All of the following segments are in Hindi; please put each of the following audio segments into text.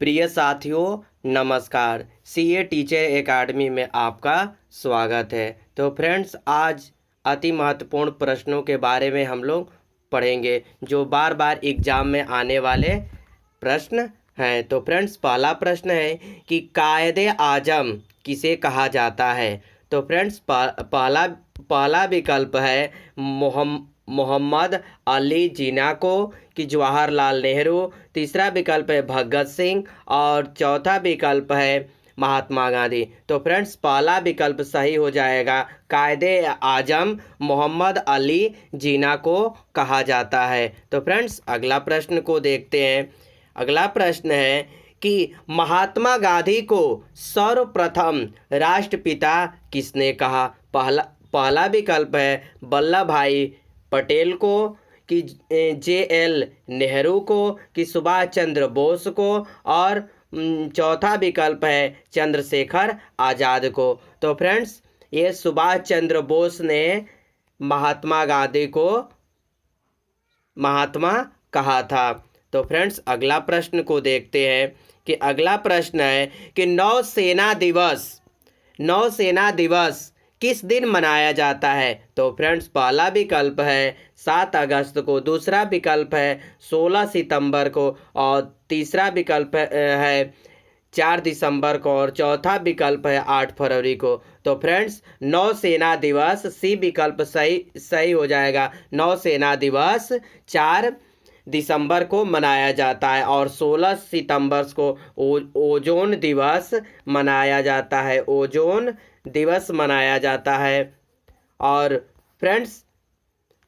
प्रिय साथियों, नमस्कार। सीए टीचर एकेडमी में आपका स्वागत है। तो फ्रेंड्स, आज अति महत्वपूर्ण प्रश्नों के बारे में हम लोग पढ़ेंगे जो बार बार एग्जाम में आने वाले प्रश्न हैं। तो फ्रेंड्स, पहला प्रश्न है कि कायदे आजम किसे कहा जाता है। तो फ्रेंड्स, पहला विकल्प है मोहम्मद अली जिन्ना को, कि जवाहरलाल नेहरू। तीसरा विकल्प है भगत सिंह और चौथा विकल्प है महात्मा गांधी। तो फ्रेंड्स, पहला विकल्प सही हो जाएगा। कायदे आजम मोहम्मद अली जिन्ना को कहा जाता है। तो फ्रेंड्स, अगला प्रश्न को देखते हैं। अगला प्रश्न है कि महात्मा गांधी को सर्वप्रथम राष्ट्रपिता किसने कहा। पहला विकल्प है वल्लभ भाई पटेल को, कि JL नेहरू को, कि सुभाष चंद्र बोस को, और चौथा विकल्प है चंद्रशेखर आज़ाद को। तो फ्रेंड्स, ये सुभाष चंद्र बोस ने महात्मा गांधी को महात्मा कहा था। तो फ्रेंड्स, अगला प्रश्न को देखते हैं कि अगला प्रश्न है कि नौसेना दिवस किस दिन मनाया जाता है। तो फ्रेंड्स, पहला विकल्प है 7 अगस्त को, दूसरा विकल्प है 16 सितंबर को, और तीसरा विकल्प है 4 दिसंबर को, और चौथा विकल्प है 8 फरवरी को। तो फ्रेंड्स, नौसेना दिवस सी विकल्प सही हो जाएगा। नौसेना दिवस 4 दिसंबर को मनाया जाता है और 16 सितंबर को ओजोन दिवस मनाया जाता है। ओजोन दिवस मनाया जाता है। और फ्रेंड्स,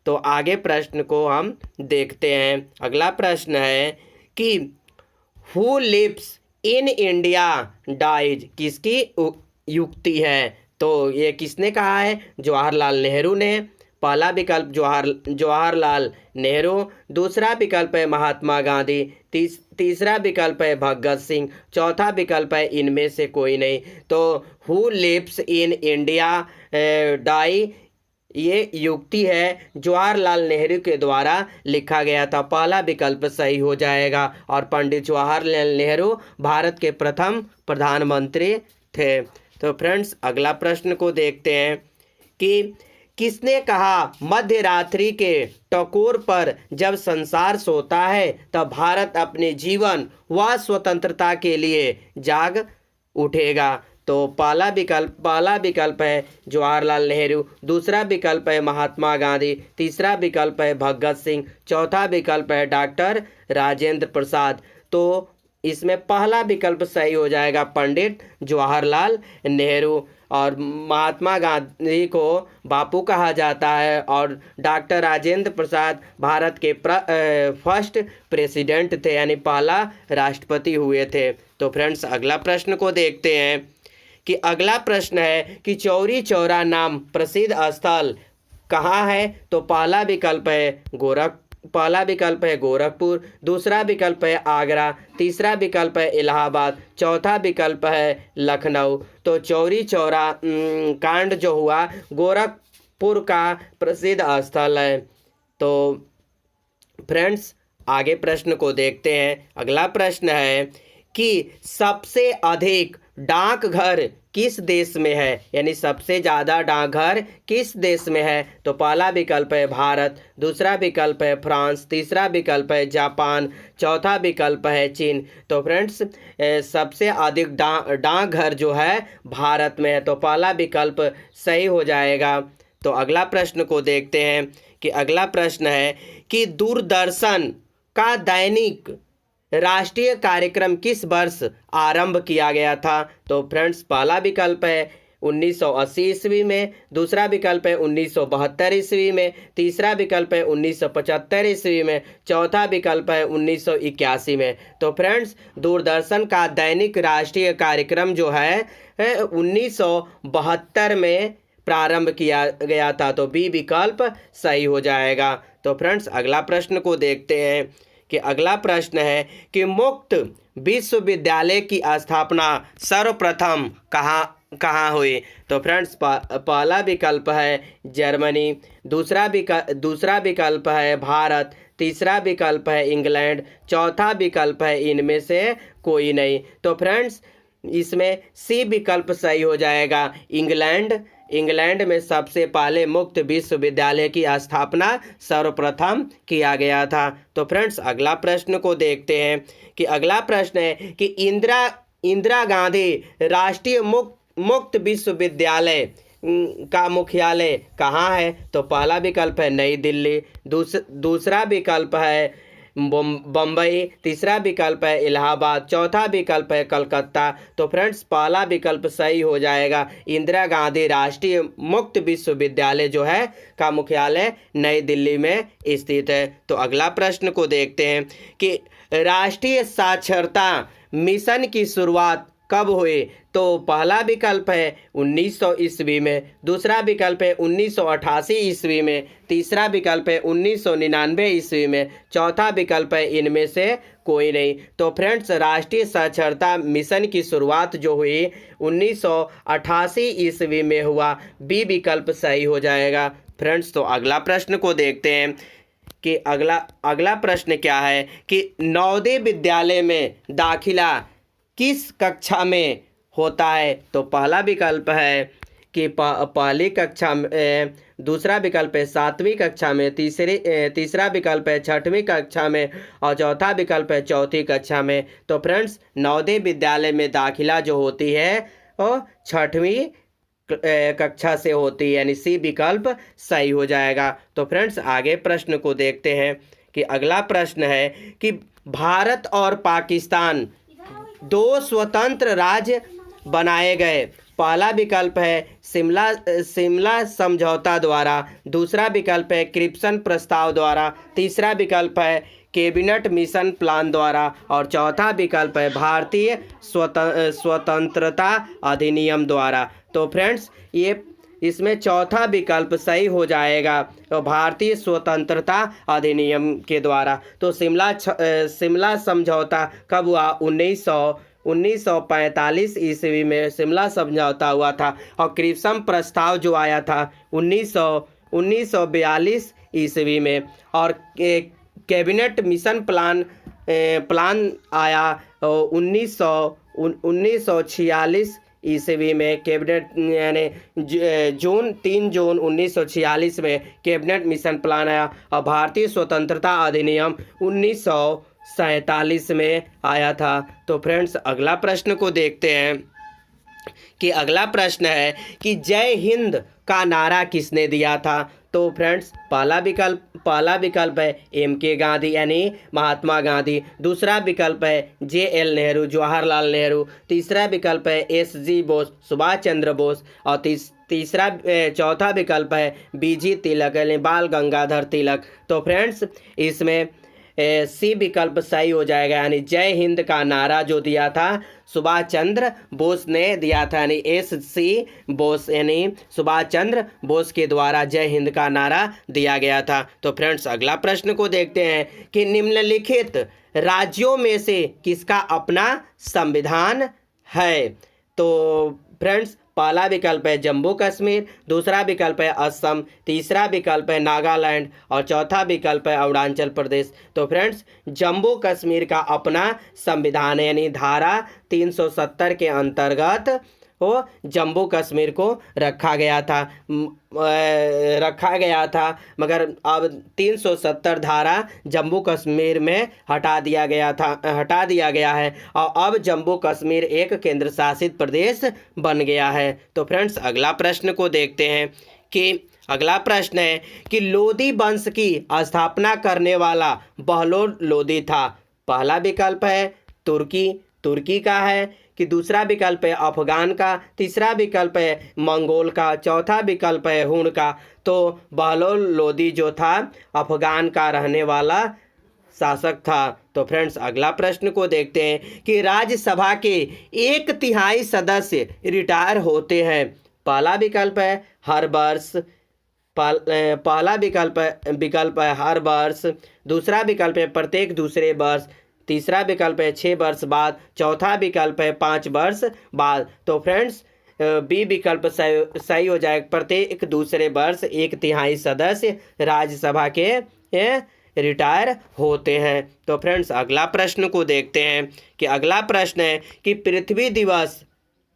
तो आगे प्रश्न को हम देखते हैं। अगला प्रश्न है कि who lives in India dies किसकी युक्ति है। तो ये किसने कहा है। जवाहरलाल नेहरू ने। पहला विकल्प जवाहरलाल नेहरू, दूसरा विकल्प है महात्मा गांधी, तीसरा विकल्प है भगत सिंह, चौथा विकल्प है इनमें से कोई नहीं। तो who lives in India die, ये युक्ति है जवाहरलाल नेहरू के द्वारा लिखा गया था। पहला विकल्प सही हो जाएगा। और पंडित जवाहरलाल नेहरू भारत के प्रथम प्रधानमंत्री थे। तो फ्रेंड्स, अगला प्रश्न को देखते हैं कि किसने कहा मध्य रात्रि के टकोर पर जब संसार सोता है तब भारत अपने जीवन व स्वतंत्रता के लिए जाग उठेगा। तो पहला विकल्प है जवाहरलाल नेहरू, दूसरा विकल्प है महात्मा गांधी, तीसरा विकल्प है भगत सिंह, चौथा विकल्प है डॉक्टर राजेंद्र प्रसाद। तो इसमें पहला विकल्प सही हो जाएगा, पंडित जवाहरलाल नेहरू। और महात्मा गांधी को बापू कहा जाता है और डॉक्टर राजेंद्र प्रसाद भारत के फर्स्ट प्रेसिडेंट थे, यानी पहला राष्ट्रपति हुए थे। तो फ्रेंड्स, अगला प्रश्न को देखते हैं कि अगला प्रश्न है कि चौरी चौरा नाम प्रसिद्ध स्थल कहाँ है। तो पहला विकल्प है गोरखपुर, दूसरा विकल्प है आगरा, तीसरा विकल्प है इलाहाबाद, चौथा विकल्प है लखनऊ। तो चौरी चौरा कांड जो हुआ गोरखपुर का प्रसिद्ध स्थल है। तो फ्रेंड्स, आगे प्रश्न को देखते हैं। अगला प्रश्न है कि सबसे अधिक डाकघर किस देश में है, यानी सबसे ज़्यादा डाकघर किस देश में है। तो पहला विकल्प है भारत, दूसरा विकल्प है फ्रांस, तीसरा विकल्प है जापान, चौथा विकल्प है चीन। तो फ्रेंड्स, सबसे अधिक डाकघर जो है भारत में है। तो पहला विकल्प सही हो जाएगा। तो अगला प्रश्न को देखते हैं कि अगला प्रश्न है कि दूरदर्शन का दैनिक राष्ट्रीय कार्यक्रम किस वर्ष आरंभ किया गया था। तो फ्रेंड्स, पहला विकल्प है 1980 ईस्वी में, दूसरा विकल्प है 1972 ईस्वी में, तीसरा विकल्प है 1975 ईस्वी में, चौथा विकल्प है 1981 में। तो फ्रेंड्स, दूरदर्शन का दैनिक राष्ट्रीय कार्यक्रम जो है 1972 में प्रारंभ किया गया था। तो बी विकल्प सही हो जाएगा। तो फ्रेंड्स, अगला प्रश्न को देखते हैं कि अगला प्रश्न है कि मुक्त विश्वविद्यालय की स्थापना सर्वप्रथम कहाँ हुई। तो फ्रेंड्स, पहला विकल्प है जर्मनी, दूसरा विकल्प है भारत, तीसरा विकल्प है इंग्लैंड, चौथा विकल्प है इनमें से कोई नहीं। तो फ्रेंड्स इसमें सी विकल्प सही हो जाएगा, इंग्लैंड। इंग्लैंड में सबसे पहले मुक्त विश्वविद्यालय की स्थापना सर्वप्रथम किया गया था। तो फ्रेंड्स अगला प्रश्न को देखते हैं कि अगला प्रश्न है कि इंदिरा गांधी राष्ट्रीय मुक्त विश्वविद्यालय का मुख्यालय कहाँ है? तो पहला विकल्प है नई दिल्ली, दूसरा विकल्प है बम्बई, तीसरा विकल्प है इलाहाबाद, चौथा विकल्प है कलकत्ता। तो फ्रेंड्स पहला विकल्प सही हो जाएगा, इंदिरा गांधी राष्ट्रीय मुक्त विश्वविद्यालय जो है का मुख्यालय नई दिल्ली में स्थित है। तो अगला प्रश्न को देखते हैं कि राष्ट्रीय साक्षरता मिशन की शुरुआत कब हुई? तो पहला विकल्प है 1900 ईस्वी में, दूसरा विकल्प है 1988 ईस्वी में, तीसरा विकल्प है 1999 ईस्वी में, चौथा विकल्प है इनमें से कोई नहीं। तो फ्रेंड्स राष्ट्रीय साक्षरता मिशन की शुरुआत जो हुई 1988 ईस्वी में हुआ, बी विकल्प सही हो जाएगा। फ्रेंड्स तो अगला प्रश्न को देखते हैं कि अगला प्रश्न क्या है कि नवोदय विद्यालय में दाखिला किस कक्षा में होता है? तो पहला विकल्प है कि पहली कक्षा में, दूसरा विकल्प है 7वीं कक्षा में, तीसरा विकल्प है 6वीं कक्षा में और चौथा विकल्प है 4वीं कक्षा में। तो फ्रेंड्स नवोदय विद्यालय में दाखिला जो होती है वो 6वीं कक्षा से होती है, यानी सी विकल्प सही हो जाएगा। तो फ्रेंड्स आगे प्रश्न को देखते हैं कि अगला प्रश्न है कि भारत और पाकिस्तान दो स्वतंत्र राज्य बनाए गए। पहला विकल्प है शिमला समझौता द्वारा, दूसरा विकल्प है क्रिप्सन प्रस्ताव द्वारा, तीसरा विकल्प है कैबिनेट मिशन प्लान द्वारा और चौथा विकल्प है भारतीय स्वतंत्रता अधिनियम द्वारा। तो फ्रेंड्स ये इसमें चौथा विकल्प सही हो जाएगा, तो भारतीय स्वतंत्रता अधिनियम के द्वारा। तो शिमला समझौता कब हुआ? 1945 ईस्वी में शिमला समझौता हुआ था और क्रिप्सन प्रस्ताव जो आया था 1942 ईस्वी में और कैबिनेट मिशन प्लान आया 1946 ईस्वी में। कैबिनेट यानी 3 जून 1946 में कैबिनेट मिशन प्लान आया और भारतीय स्वतंत्रता अधिनियम 1947 में आया था। तो फ्रेंड्स अगला प्रश्न को देखते हैं कि अगला प्रश्न है कि जय हिंद का नारा किसने दिया था? तो फ्रेंड्स पहला विकल्प है MK गांधी यानी महात्मा गांधी, दूसरा विकल्प है JL नेहरू जवाहरलाल नेहरू, तीसरा विकल्प है SG बोस सुभाष चंद्र बोस और चौथा विकल्प है BG तिलक यानी बाल गंगाधर तिलक। तो फ्रेंड्स इसमें सी विकल्प सही हो जाएगा, यानी जय हिंद का नारा जो दिया था सुभाष चंद्र बोस ने दिया था, यानी SC बोस यानी सुभाष चंद्र बोस के द्वारा जय हिंद का नारा दिया गया था। तो फ्रेंड्स अगला प्रश्न को देखते हैं कि निम्नलिखित राज्यों में से किसका अपना संविधान है? तो फ्रेंड्स पहला विकल्प है जम्मू कश्मीर, दूसरा विकल्प है असम, तीसरा विकल्प है नागालैंड और चौथा विकल्प है अरुणाचल प्रदेश। तो फ्रेंड्स जम्मू कश्मीर का अपना संविधान है, यानी धारा 370 के अंतर्गत वो जम्मू कश्मीर को रखा गया था मगर अब 370 धारा जम्मू कश्मीर में हटा दिया गया है और अब जम्मू कश्मीर एक केंद्र शासित प्रदेश बन गया है। तो फ्रेंड्स अगला प्रश्न को देखते हैं कि अगला प्रश्न है कि लोदी वंश की स्थापना करने वाला बहलोल लोदी था। पहला विकल्प है तुर्की का है कि दूसरा विकल्प है अफगान का, तीसरा विकल्प है मंगोल का, चौथा विकल्प है हुण का। तो बहलोल लोदी जो था अफगान का रहने वाला शासक था। तो फ्रेंड्स अगला प्रश्न को देखते हैं कि राज्यसभा के 1/3 सदस्य रिटायर होते हैं। पहला विकल्प है हर वर्ष, पहला विकल्प है हर वर्ष, दूसरा विकल्प है प्रत्येक दूसरे वर्ष, तीसरा विकल्प है 6 वर्ष बाद, चौथा विकल्प है 5 वर्ष बाद। तो फ्रेंड्स बी विकल्प सही हो जाएगा, प्रत्येक दूसरे वर्ष 1/3 सदस्य राज्यसभा के रिटायर होते हैं। तो फ्रेंड्स अगला प्रश्न को देखते हैं कि अगला प्रश्न है कि पृथ्वी दिवस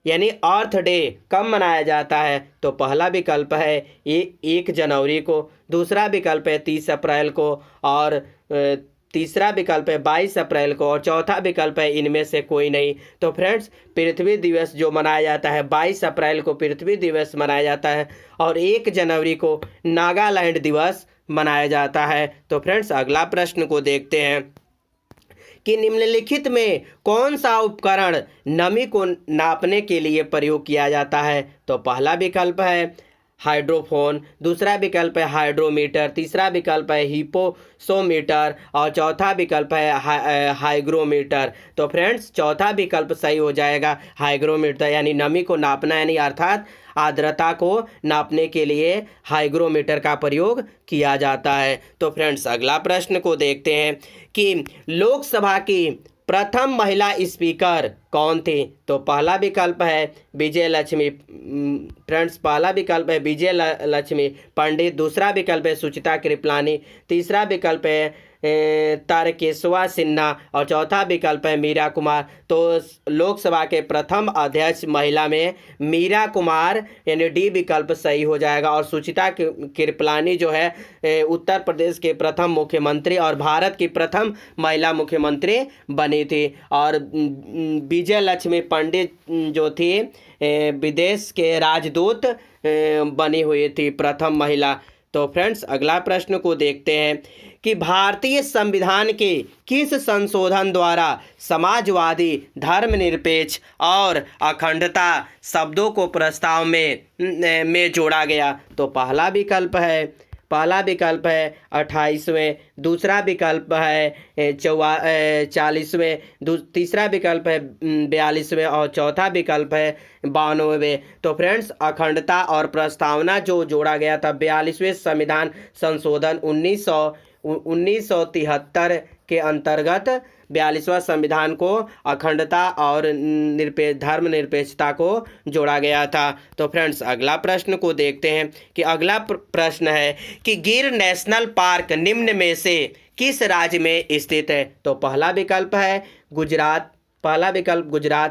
यानी अर्थ डे कब मनाया जाता है। तो पहला विकल्प है 1 जनवरी को, दूसरा विकल्प है 30 अप्रैल को, और तीसरा विकल्प है 22 अप्रैल को, और चौथा विकल्प है इनमें से कोई नहीं। तो फ्रेंड्स पृथ्वी दिवस जो मनाया जाता है 22 अप्रैल को पृथ्वी दिवस मनाया जाता है, और 1 जनवरी को नागालैंड दिवस मनाया जाता है। तो फ्रेंड्स अगला प्रश्न को देखते हैं कि निम्नलिखित में कौन सा उपकरण नमी को नापने के लिए प्रयोग किया जाता है। तो पहला विकल्प है हाइड्रोफोन, दूसरा विकल्प है हाइड्रोमीटर, तीसरा विकल्प है हिपोसोमीटर, और चौथा विकल्प है हाइग्रोमीटर। तो फ्रेंड्स चौथा विकल्प सही हो जाएगा, हाइग्रोमीटर, यानी नमी को नापना यानी अर्थात आर्द्रता को नापने के लिए हाइग्रोमीटर का प्रयोग किया जाता है। तो फ्रेंड्स अगला प्रश्न को देखते हैं कि लोकसभा की प्रथम महिला स्पीकर कौन थी। तो पहला विकल्प है विजय लक्ष्मी, फ्रेंड्स पहला विकल्प है विजय लक्ष्मी पंडित, दूसरा विकल्प है सुचिता कृपलानी, तीसरा विकल्प है तारकेश्वर सिन्हा, और चौथा विकल्प है मीरा कुमार। तो लोकसभा के प्रथम अध्यक्ष महिला में मीरा कुमार यानी डी विकल्प सही हो जाएगा, और सुचिता कृपलानी जो है उत्तर प्रदेश के प्रथम मुख्यमंत्री और भारत की प्रथम महिला मुख्यमंत्री बनी थी, और विजय लक्ष्मी पंडित जो थी विदेश के राजदूत बनी हुई थी, प्रथम महिला। तो फ्रेंड्स अगला प्रश्न को देखते हैं कि भारतीय संविधान के किस संशोधन द्वारा समाजवादी, धर्मनिरपेक्ष और अखंडता शब्दों को प्रस्ताव में जोड़ा गया। तो पहला विकल्प है 28वें, दूसरा विकल्प है 40वें, तीसरा विकल्प है 42वें, और चौथा विकल्प है 92वें। तो फ्रेंड्स अखंडता और प्रस्तावना जो जोड़ा गया था 42वें संविधान संशोधन 1973 के अंतर्गत 42वां संविधान को अखंडता और धर्मनिरपेक्षता को जोड़ा गया था। तो फ्रेंड्स अगला प्रश्न को देखते हैं कि अगला प्रश्न है कि गिर नेशनल पार्क निम्न में से किस राज्य में स्थित है। तो पहला विकल्प है गुजरात,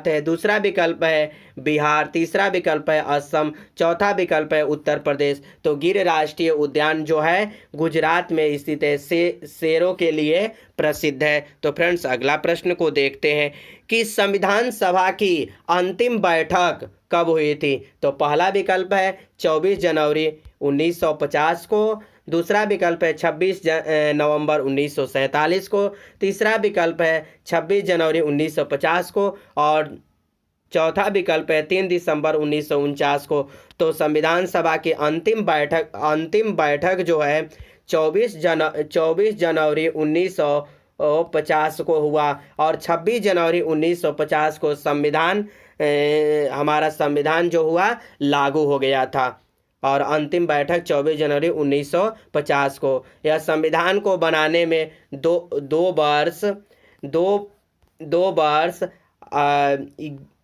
है, दूसरा विकल्प है बिहार, तीसरा विकल्प है असम, चौथा विकल्प है उत्तर प्रदेश। तो गिर राष्ट्रीय उद्यान जो है गुजरात में स्थित है, शेरों के लिए प्रसिद्ध है। तो फ्रेंड्स अगला प्रश्न को देखते हैं कि संविधान सभा की अंतिम बैठक कब हुई थी। तो पहला विकल्प है 24 जनवरी 1950 को, दूसरा विकल्प है 26 नवंबर 1947 को, तीसरा विकल्प है 26 जनवरी 1950 को, और चौथा विकल्प है 3 दिसंबर 1949 को। तो संविधान सभा की अंतिम बैठक जो है 24 जनवरी 1950 को हुआ, और 26 जनवरी 1950 को हमारा संविधान जो हुआ लागू हो गया था, और अंतिम बैठक 24 जनवरी 1950 को। यह संविधान को बनाने में दो वर्ष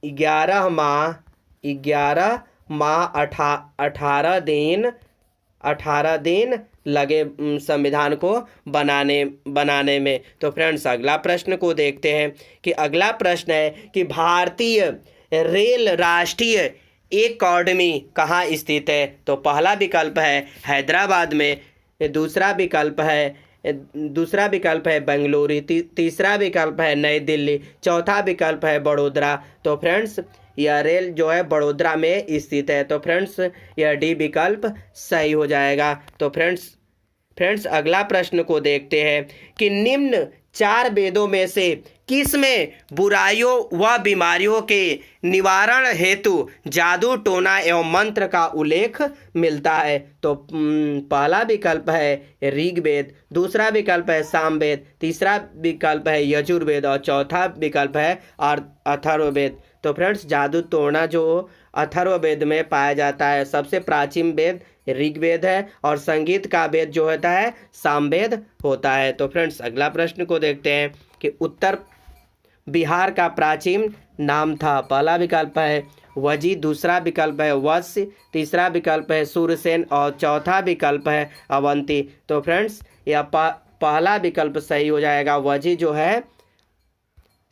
11 माह 18 दिन लगे संविधान को बनाने में। तो फ्रेंड्स अगला प्रश्न को देखते हैं कि अगला प्रश्न है कि भारतीय रेल राष्ट्रीय अकादमी कहाँ स्थित है। तो पहला विकल्प है हैदराबाद में, दूसरा विकल्प है बेंगलुरु, तीसरा विकल्प है नई दिल्ली, चौथा विकल्प है बड़ोदरा। तो फ्रेंड्स यह रेल जो है बड़ोदरा में स्थित है। तो फ्रेंड्स यह डी विकल्प सही हो जाएगा। तो फ्रेंड्स अगला प्रश्न को देखते हैं कि निम्न 4 वेदों में से किसमें बुराइयों व बीमारियों के निवारण हेतु जादू, टोना एवं मंत्र का उल्लेख मिलता है। तो पहला विकल्प है ऋग्वेद, दूसरा विकल्प है सामवेद, तीसरा विकल्प है यजुर्वेद, और चौथा विकल्प है अथर्ववेद। तो फ्रेंड्स जादू टोना जो अथर्ववेद में पाया जाता है, सबसे प्राचीन वेद ऋग्वेद है, और संगीत का वेद जो होता है सामवेद होता है। तो फ्रेंड्स अगला प्रश्न को देखते हैं कि उत्तर बिहार का प्राचीन नाम था। पहला विकल्प है वजी, दूसरा विकल्प है वत्स, तीसरा विकल्प है सूरसेन, और चौथा विकल्प है अवंती। तो फ्रेंड्स यह पहला विकल्प सही हो जाएगा, वजी जो है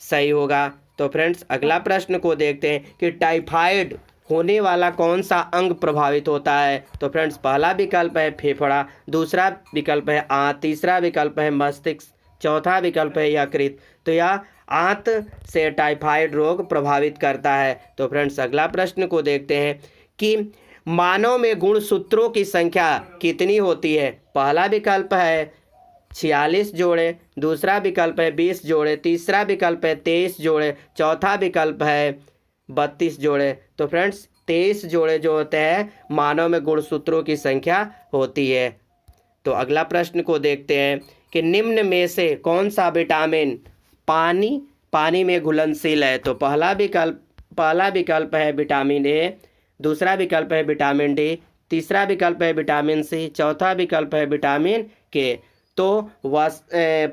सही होगा। तो फ्रेंड्स अगला प्रश्न को देखते हैं कि टाइफाइड होने वाला कौन सा अंग प्रभावित होता है। तो फ्रेंड्स पहला विकल्प है फेफड़ा, दूसरा विकल्प है आंत, तीसरा विकल्प है मस्तिष्क, चौथा विकल्प है यकृत। तो यह आंत से टाइफाइड रोग प्रभावित करता है। तो फ्रेंड्स अगला प्रश्न को देखते हैं कि मानव में गुणसूत्रों की संख्या कितनी होती है। पहला विकल्प है 46 जोड़े, दूसरा विकल्प है 20 जोड़े, तीसरा विकल्प है 23 जोड़े, चौथा विकल्प है 32 जोड़े। तो फ्रेंड्स 23 जोड़े जो होते हैं मानव में गुणसूत्रों की संख्या होती है। तो अगला प्रश्न को देखते हैं कि निम्न में से कौन सा विटामिन पानी में घुलनशील है। तो पहला विकल्प है विटामिन ए, दूसरा विकल्प है विटामिन डी, तीसरा विकल्प है विटामिन सी, चौथा विकल्प है विटामिन के। तो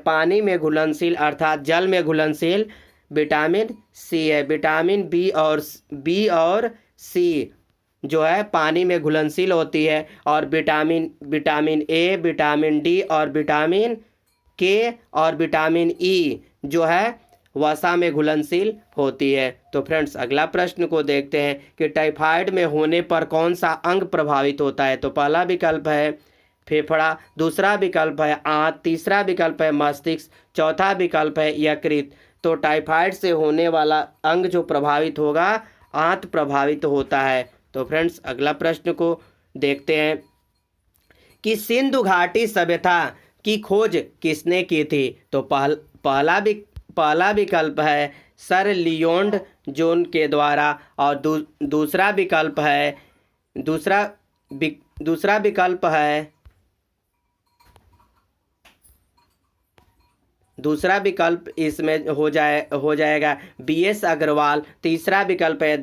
पानी में घुलनशील अर्थात जल में घुलनशील विटामिन सी है। विटामिन बी और सी जो है पानी में घुलनशील होती है, और विटामिन ए, विटामिन डी और विटामिन के और विटामिन ई जो है वसा में घुलनशील होती है। तो फ्रेंड्स अगला प्रश्न को देखते हैं कि टाइफाइड में होने पर कौन सा अंग प्रभावित होता है। तो पहला विकल्प है फेफड़ा, दूसरा विकल्प है आंत, तीसरा विकल्प है मस्तिष्क, चौथा विकल्प है यकृत। तो टाइफाइड से होने वाला अंग जो प्रभावित होगा आंत प्रभावित होता है। तो फ्रेंड्स अगला प्रश्न को देखते हैं कि सिंधु घाटी सभ्यता की खोज किसने की थी। तो पहला विकल्प है सर लियोन्ड जोन के द्वारा, और दूसरा विकल्प इसमें हो जाएगा BS अग्रवाल, तीसरा विकल्प है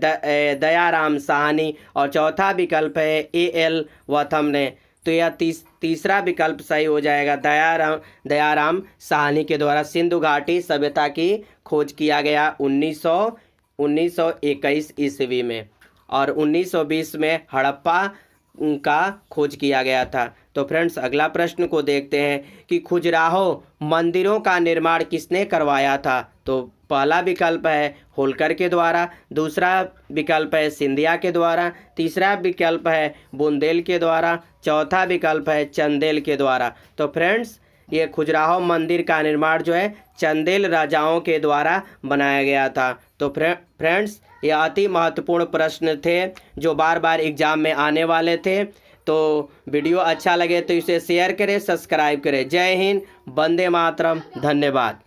दयाराम साहनी और चौथा विकल्प है AL वथम ने। तो यह तीसरा विकल्प सही हो जाएगा, दयाराम साहनी के द्वारा सिंधु घाटी सभ्यता की खोज किया गया 1921 ईस्वी में, और 1920 में हड़प्पा का खोज किया गया था। तो फ्रेंड्स अगला प्रश्न को देखते हैं कि खजुराहो मंदिरों का निर्माण किसने करवाया था। तो पहला विकल्प है होलकर के द्वारा, दूसरा विकल्प है सिंधिया के द्वारा, तीसरा विकल्प है बुंदेल के द्वारा, चौथा विकल्प है चंदेल के द्वारा। तो फ्रेंड्स ये खजुराहो मंदिर का निर्माण जो है चंदेल राजाओं के द्वारा बनाया गया था। तो फ्रेंड्स ये अति महत्वपूर्ण प्रश्न थे जो बार बार एग्जाम में आने वाले थे। तो वीडियो अच्छा लगे तो इसे शेयर करें, सब्सक्राइब करें। जय हिंद, वंदे मातरम, धन्यवाद।